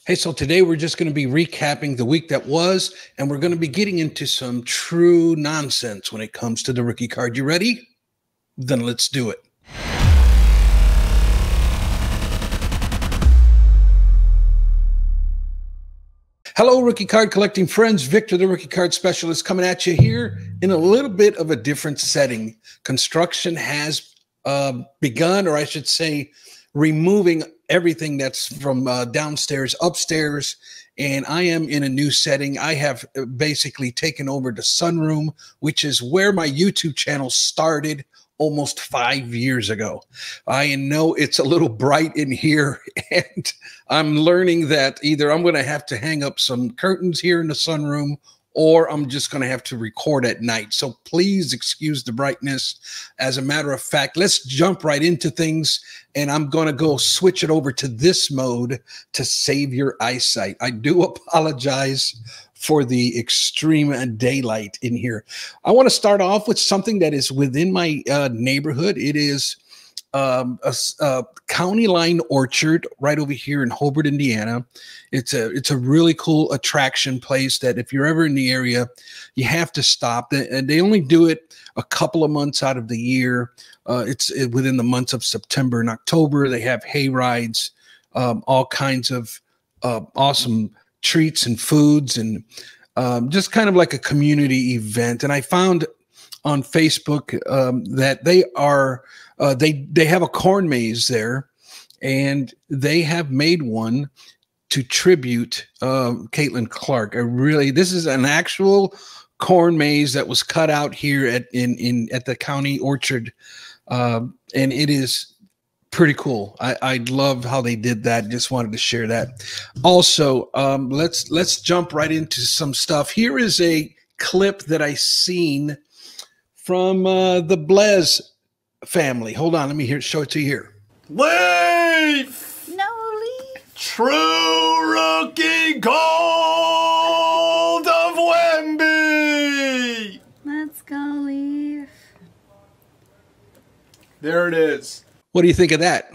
Hey, so today we're just going to be recapping the week that was, and we're going to be getting into some true nonsense when it comes to the rookie card. You ready? Then let's do it. Hello, rookie card collecting friends. Victor, the rookie card specialist, coming at you here in a little bit of a different setting. Construction has begun, or I should say, removing everything that's from downstairs, upstairs, and I am in a new setting. I have basically taken over the sunroom, which is where my YouTube channel started almost 5 years ago. I know it's a little bright in here, and I'm learning that either I'm going to have to hang up some curtains here in the sunroom, or I'm just going to have to record at night. So please excuse the brightness. As a matter of fact, let's jump right into things, and I'm going to go switch it over to this mode to save your eyesight. I do apologize for the extreme daylight in here. I want to start off with something that is within my neighborhood. It is a county line orchard right over here in Hobart, Indiana. It's a really cool attraction place that if you're ever in the area, you have to stop. And they only do it a couple of months out of the year. It's within the months of September and October. They have hay rides, all kinds of awesome treats and foods, and just kind of like a community event. And I found on Facebook that they are they have a corn maze there, and they have made one to tribute Caitlin Clark. This is an actual corn maze that was cut out here at the county orchard, and it is pretty cool. I love how they did that. Just wanted to share that. Also, let's jump right into some stuff. Here is a clip that I seen from the cblez family. Hold on, let me show it to you here. Leaf! No, Leaf. True rookie gold of Wemby! Let's go, Leaf. There it is. What do you think of that?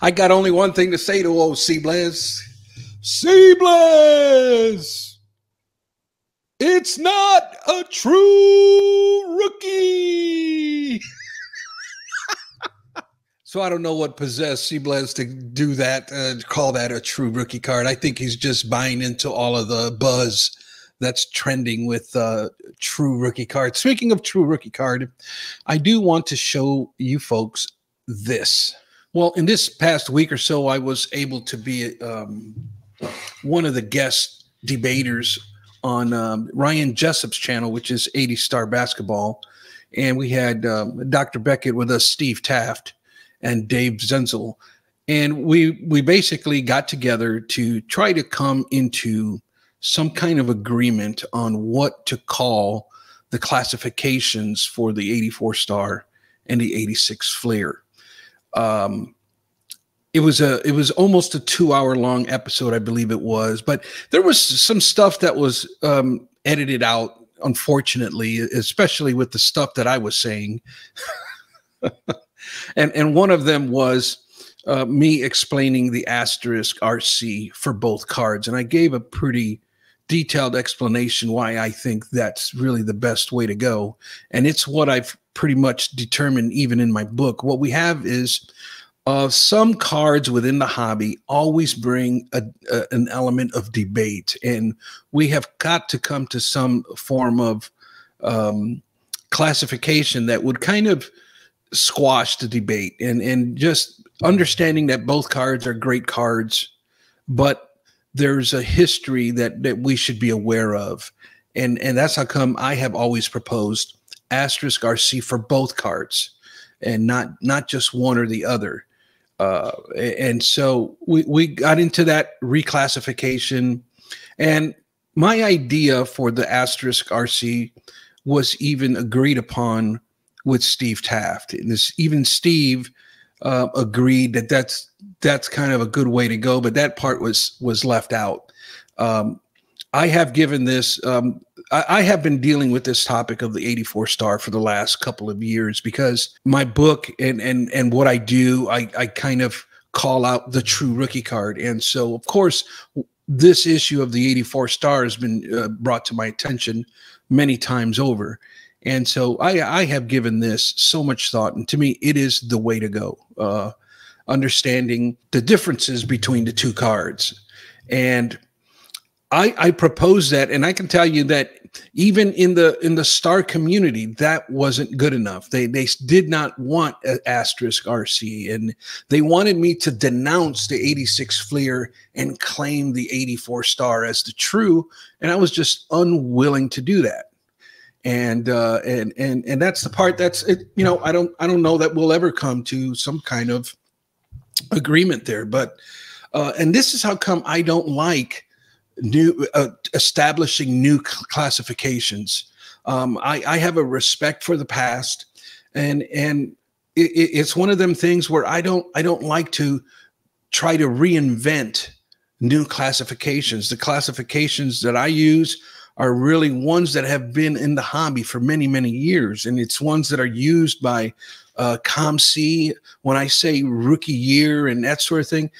I got only one thing to say to old cblez. cblez! It's not a true rookie. So I don't know what possessed cblez to do that, call that a true rookie card. I think he's just buying into all of the buzz that's trending with true rookie cards. Speaking of true rookie card, I do want to show you folks this. Well, in this past week or so, I was able to be one of the guest debaters on Ryan Jessup's channel, which is 80 Star Basketball. And we had Dr. Beckett with us, Steve Taft, and Dave Zenzel. And we basically got together to try to come into some kind of agreement on what to call the classifications for the 84 Star and the 86 Fleer. It was almost a 2-hour-long episode, I believe it was, but there was some stuff that was edited out, unfortunately, especially with the stuff that I was saying. and one of them was me explaining the asterisk RC for both cards, and I gave a pretty detailed explanation why I think that's really the best way to go. And it's what I've pretty much determined even in my book. What we have is some cards within the hobby always bring an element of debate, and we have got to come to some form of classification that would kind of squash the debate, and just understanding that both cards are great cards, but there's a history that we should be aware of. And that's how come I have always proposed asterisk RC for both cards, and not just one or the other. And so we got into that reclassification, and my idea for the asterisk RC was even agreed upon with Steve Taft. And even Steve agreed that that's kind of a good way to go, but that part was left out. I have given this, I have been dealing with this topic of the 84 Star for the last couple of years, because my book and what I do, I kind of call out the true rookie card. And so, of course, this issue of the 84 Star has been brought to my attention many times over. And so I have given this so much thought, and to me, it is the way to go. Understanding the differences between the two cards. And I propose that, and I can tell you that even in the Star community, that wasn't good enough. They did not want an asterisk RC, and they wanted me to denounce the 86 Fleer and claim the 84 Star as the true, and I was just unwilling to do that. And that's the part that's it. You know, I don't know that we'll ever come to some kind of agreement there, but and this is how come I don't like new establishing new classifications. I have a respect for the past, and it's one of them things where I don't like to try to reinvent new classifications. The classifications that I use are really ones that have been in the hobby for many, many years. And it's ones that are used by ComC. When I say rookie year and that sort of thing,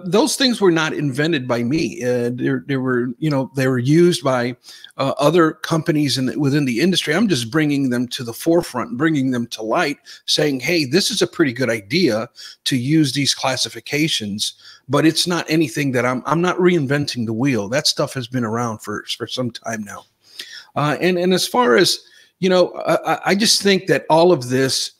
those things were not invented by me. They were used by other companies within the industry. I'm just bringing them to the forefront, bringing them to light, saying, hey, this is a pretty good idea to use these classifications, but it's not anything that I'm not reinventing the wheel. That stuff has been around for some time now. And as far as, you know, I just think that all of this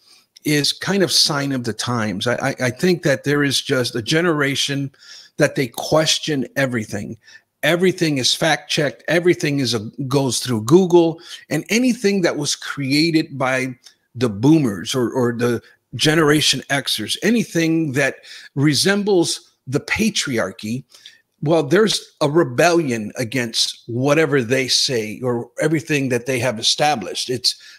is kind of sign of the times. I think that there is just a generation that they question everything. Everything is fact checked. Everything goes through Google, and anything that was created by the boomers or the Generation Xers, anything that resembles the patriarchy, well, there's a rebellion against whatever they say or everything that they have established.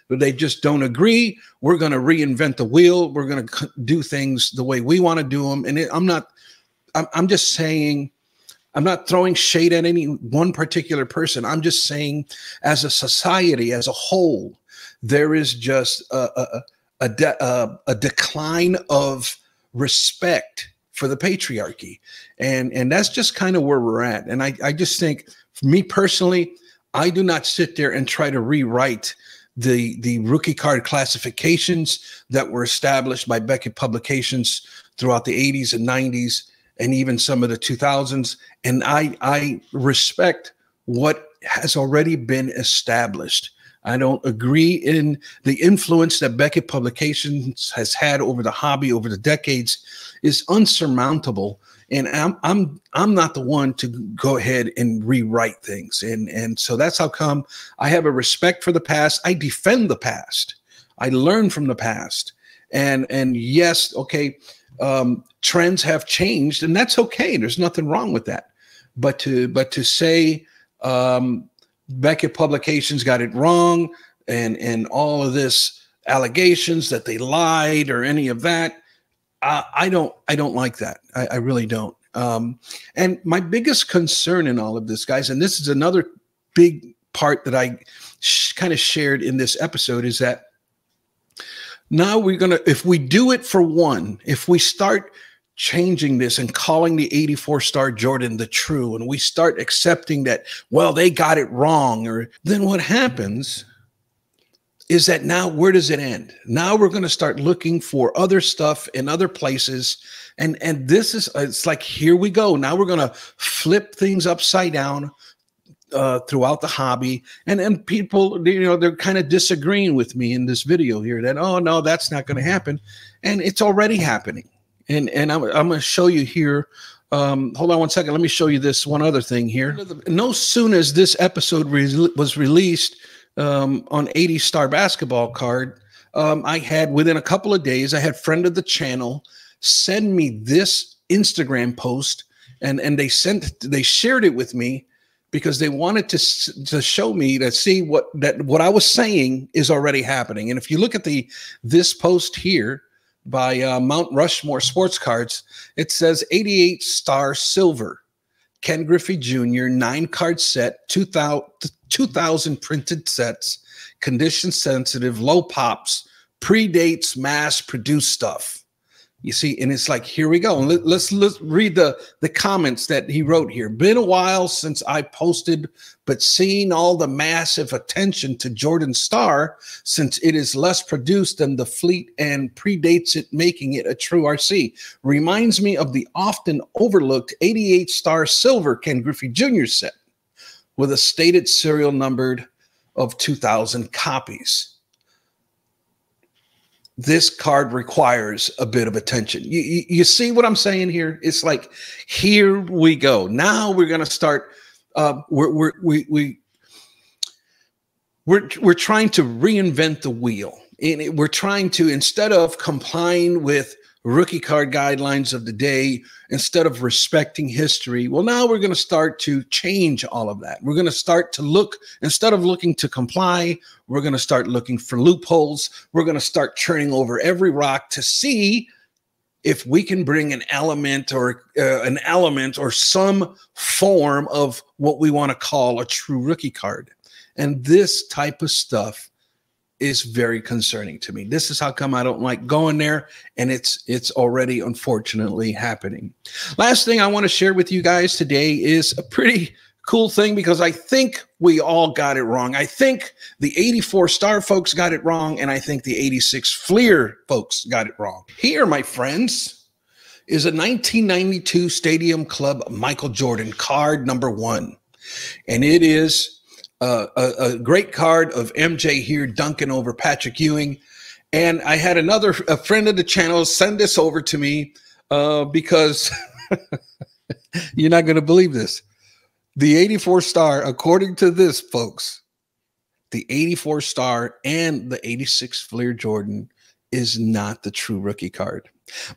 They just don't agree. We're going to reinvent the wheel. We're going to do things the way we want to do them. And I'm just saying, I'm not throwing shade at any one particular person. I'm just saying, as a society, as a whole, there is just a decline of respect for the patriarchy. And that's just kind of where we're at. And I just think, for me personally, I do not sit there and try to rewrite the rookie card classifications that were established by Beckett Publications throughout the 80s and 90s and even some of the 2000s. And I respect what has already been established. I don't agree in the influence that Beckett Publications has had over the hobby over the decades is unsurmountable. And I'm not the one to go ahead and rewrite things. And so that's how come I have a respect for the past. I defend the past. I learn from the past. And yes, okay, trends have changed, and that's okay. There's nothing wrong with that. But to say Beckett Publications got it wrong and all of this allegations that they lied or any of that, I don't like that. I really don't. And my biggest concern in all of this, guys, and this is another big part that I kind of shared in this episode, is that now we're going to, if we do it for one, if we start changing this and calling the 84 Star Jordan the true, and we start accepting that, well, they got it wrong, or then what happens is that now where does it end? Now we're going to start looking for other stuff in other places. And this is, it's like, here we go. Now we're going to flip things upside down throughout the hobby. And people, you know, they're kind of disagreeing with me in this video here that, oh, no, that's not going to happen. And it's already happening. And I'm going to show you here. Hold on one second. Let me show you this one other thing here. No sooner as this episode was released, on 80 Star basketball card, I had, within a couple of days, I had friend of the channel send me this Instagram post, and they shared it with me because they wanted to show me, to see what I was saying is already happening. And if you look at this post here by Mount Rushmore Sports Cards, it says 88 Star Silver, Ken Griffey Jr. 9-card set, 2,000 printed sets, condition sensitive, low pops, predates mass produced stuff. You see, and it's like, here we go. And let's read the comments that he wrote here. Been a while since I posted, but seeing all the massive attention to Jordan Star, since it is less produced than the Fleet and predates it, making it a true RC. Reminds me of the often overlooked 88 Star Silver Ken Griffey Jr. set with a stated serial numbered of 2,000 copies. This card requires a bit of attention. You see what I'm saying here? It's like, here we go. Now we're going to start. We're trying to reinvent the wheel. And we're trying to, instead of complying with rookie card guidelines of the day, instead of respecting history, well, now we're going to start to change all of that. We're going to start to look, instead of looking to comply, we're going to start looking for loopholes. We're going to start turning over every rock to see if we can bring an element or some form of what we want to call a true rookie card. And this type of stuff is very concerning to me. This is how come I don't like going there, and it's already unfortunately happening. Last thing I want to share with you guys today is a pretty cool thing, because I think we all got it wrong. I think the 84 Star folks got it wrong, and I think the 86 Fleer folks got it wrong. Here, my friends, is a 1992 Stadium Club Michael Jordan card number 1, and it is a great card of MJ here dunking over Patrick Ewing. And I had a friend of the channel send this over to me because you're not going to believe this. The 84 Star, according to this, folks, the 84 Star and the 86 Fleer Jordan is not the true rookie card.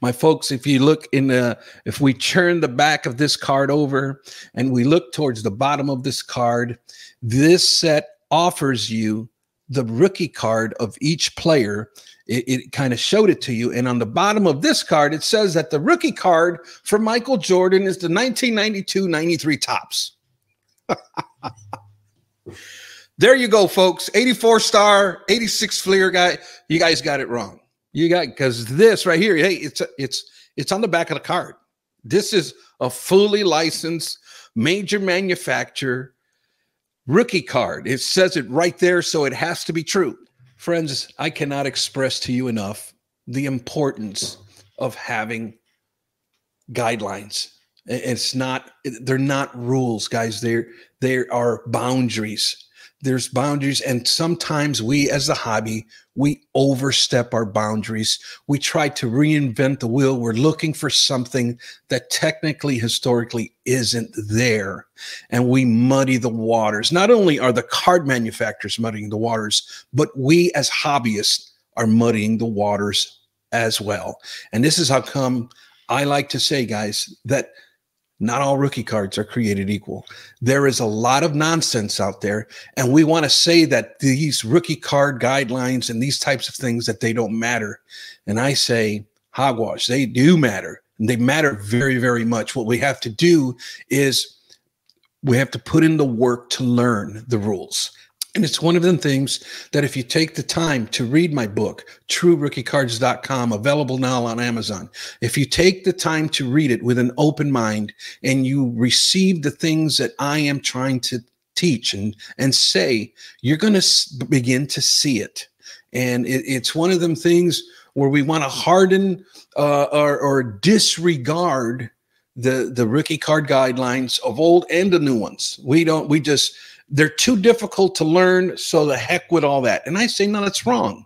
My folks, if you look if we turn the back of this card over and we look towards the bottom of this card, this set offers you the rookie card of each player. It kind of showed it to you. And on the bottom of this card, it says that the rookie card for Michael Jordan is the 1992-93 Topps. There you go, folks. 84 Star, 86 Fleer guy. You guys got it wrong. Because this right here, hey, it's on the back of the card. This is a fully licensed major manufacturer rookie card. It says it right there, so it has to be true. Friends, I cannot express to you enough the importance of having guidelines. They're not rules, guys. There are boundaries. There's boundaries, and sometimes we as a hobby, we overstep our boundaries. We try to reinvent the wheel. We're looking for something that technically, historically isn't there, and we muddy the waters. Not only are the card manufacturers muddying the waters, but we as hobbyists are muddying the waters as well. And this is how come I like to say, guys, that not all rookie cards are created equal. There is a lot of nonsense out there, and we want to say that these rookie card guidelines and these types of things, that they don't matter. And I say, hogwash, they do matter, and they matter very, very much. What we have to do is we have to put in the work to learn the rules. And it's one of them things that if you take the time to read my book, TrueRookieCards.com, available now on Amazon, if you take the time to read it with an open mind and you receive the things that I am trying to teach and say, you're going to begin to see it. And it's one of them things where we want to harden or disregard the rookie card guidelines of old and the new ones. They're too difficult to learn, so the heck with all that. And I say, no, that's wrong.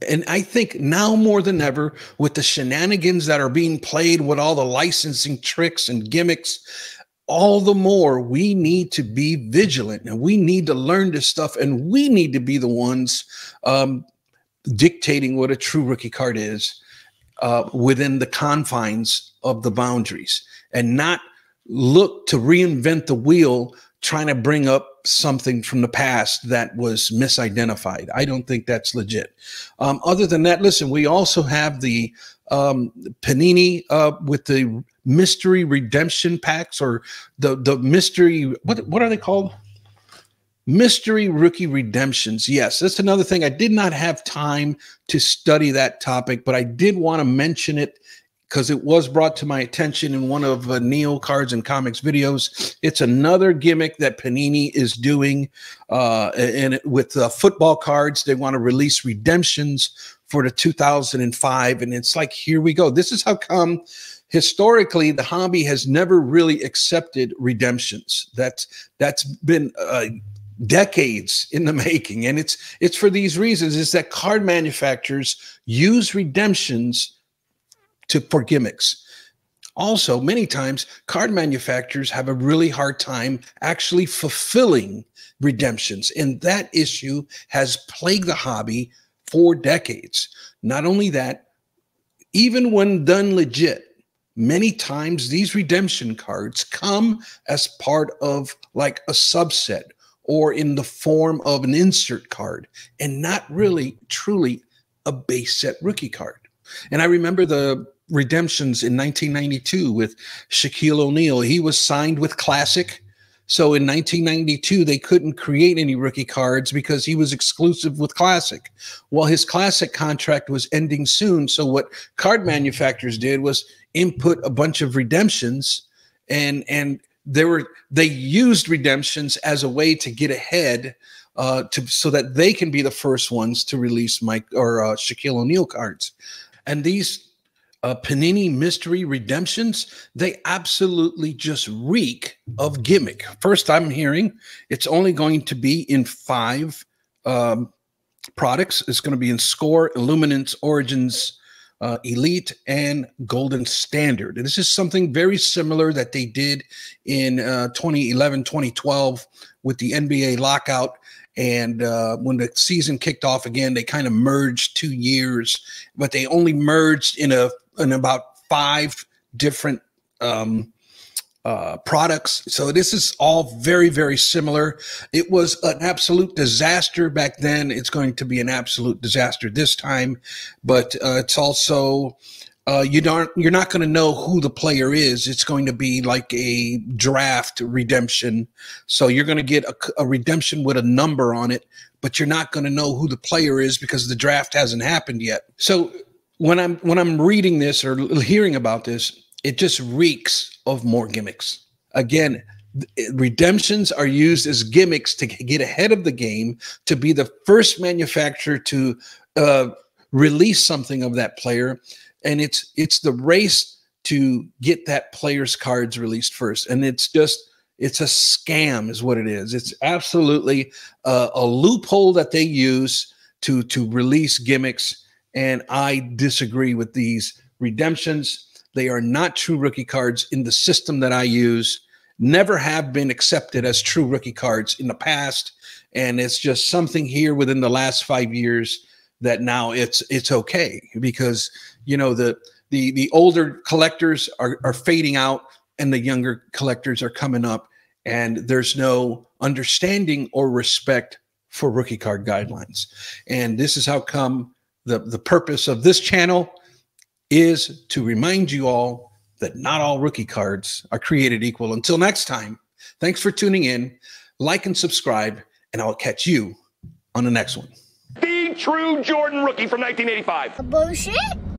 And I think now more than ever, with the shenanigans that are being played with all the licensing tricks and gimmicks, all the more we need to be vigilant, and we need to learn this stuff, and we need to be the ones dictating what a true rookie card is within the confines of the boundaries, and not look to reinvent the wheel trying to bring up something from the past that was misidentified. I don't think that's legit. Other than that, listen, we also have the Panini with the mystery redemption packs, or the mystery, what are they called? Mystery rookie redemptions. Yes, that's another thing. I did not have time to study that topic, but I did want to mention it because it was brought to my attention in one of Neo Cards and Comics videos. It's another gimmick that Panini is doing, and with football cards, they want to release redemptions for the 2005, and it's like, here we go. This is how come historically the hobby has never really accepted redemptions. That's been decades in the making, and it's for these reasons, is that card manufacturers use redemptions for gimmicks. Also, many times card manufacturers have a really hard time actually fulfilling redemptions, and that issue has plagued the hobby for decades. Not only that, even when done legit, many times these redemption cards come as part of like a subset or in the form of an insert card, and not really truly a base set rookie card. And I remember the redemptions in 1992 with Shaquille O'Neal. He was signed with Classic. So in 1992, they couldn't create any rookie cards because he was exclusive with Classic. Well, his Classic contract was ending soon. So what card manufacturers did was input a bunch of redemptions, and they used redemptions as a way to get ahead, so that they can be the first ones to release Shaquille O'Neal cards. And these Panini mystery redemptions, they absolutely just reek of gimmick. First, I'm hearing it's only going to be in 5 products. It's going to be in Score, Illuminance, Origins, Elite, and Golden Standard. And this is something very similar that they did in 2011, 2012 with the NBA lockout. And when the season kicked off again, they kind of merged 2 years, but they only merged in about 5 different products. So this is all very, very similar. It was an absolute disaster back then. It's going to be an absolute disaster this time, but it's also you're not going to know who the player is. It's going to be like a draft redemption. So you're going to get a redemption with a number on it, but you're not going to know who the player is because the draft hasn't happened yet. So when I'm reading this or hearing about this, it just reeks of more gimmicks. Again, redemptions are used as gimmicks to get ahead of the game, to be the first manufacturer to release something of that player. And it's the race to get that player's cards released first. And it's a scam is what it is. It's absolutely a loophole that they use to release gimmicks. And I disagree with these redemptions. They are not true rookie cards in the system that I use, never have been accepted as true rookie cards in the past. And it's just something here within the last 5 years that now it's okay, because, you know, the older collectors are fading out and the younger collectors are coming up, and there's no understanding or respect for rookie card guidelines. And this is how come the purpose of this channel is to remind you all that not all rookie cards are created equal. Until next time, thanks for tuning in. Like and subscribe, and I'll catch you on the next one. The true Jordan rookie from 1985. Bullshit.